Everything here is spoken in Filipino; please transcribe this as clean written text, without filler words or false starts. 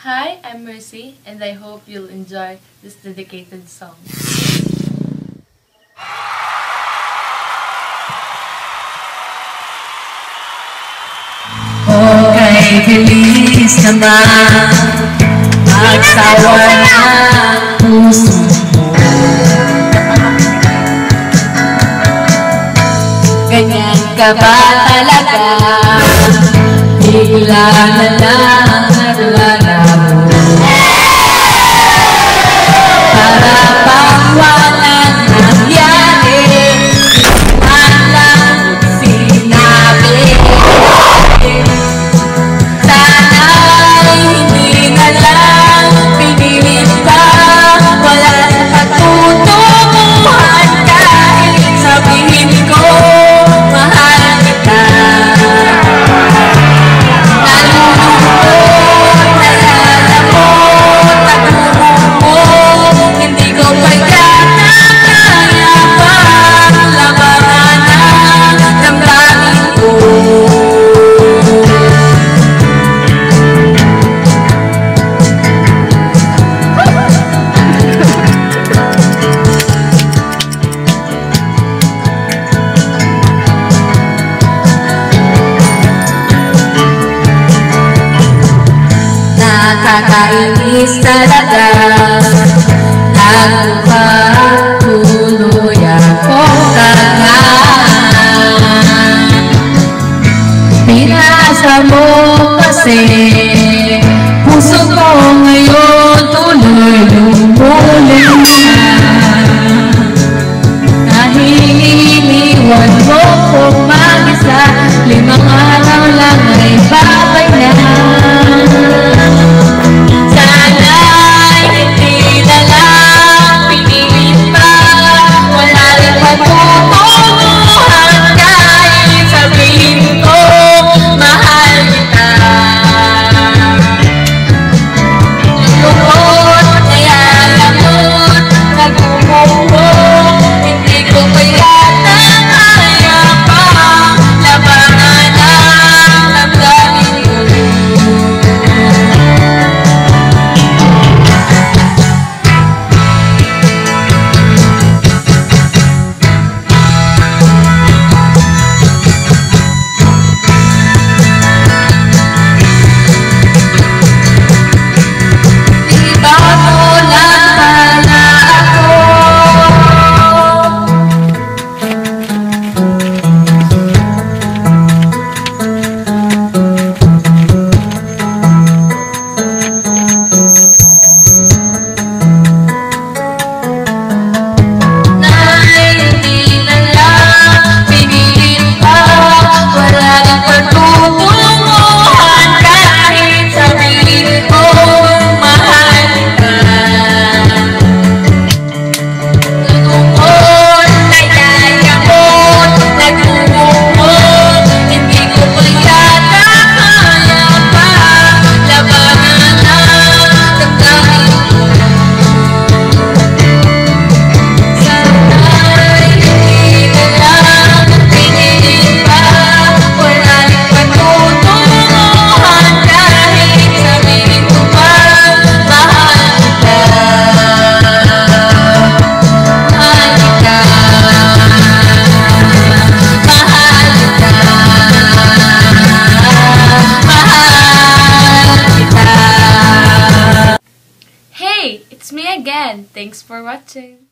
Hi, I'm Mercy, and I hope you'll enjoy this dedicated song. Okay, bilis naman magsawa ng puso mo. Ganyan ka ba talaga? Bigla na lang naglalabo. Para bang walang nangyari, walang sinabi. Sana'y hindi na lang pinilit pa. Walang patutunguhan kahit sabihin ko mahal kita. Nakakainis talaga, nagpapatuloy akong tangan. Pinasa mo kasi puso ko ngayon tuloy lumulang na. Dahil iniwan mo kong mag-isa, 5 araw lang ay babay na. It's me again. Thanks for watching.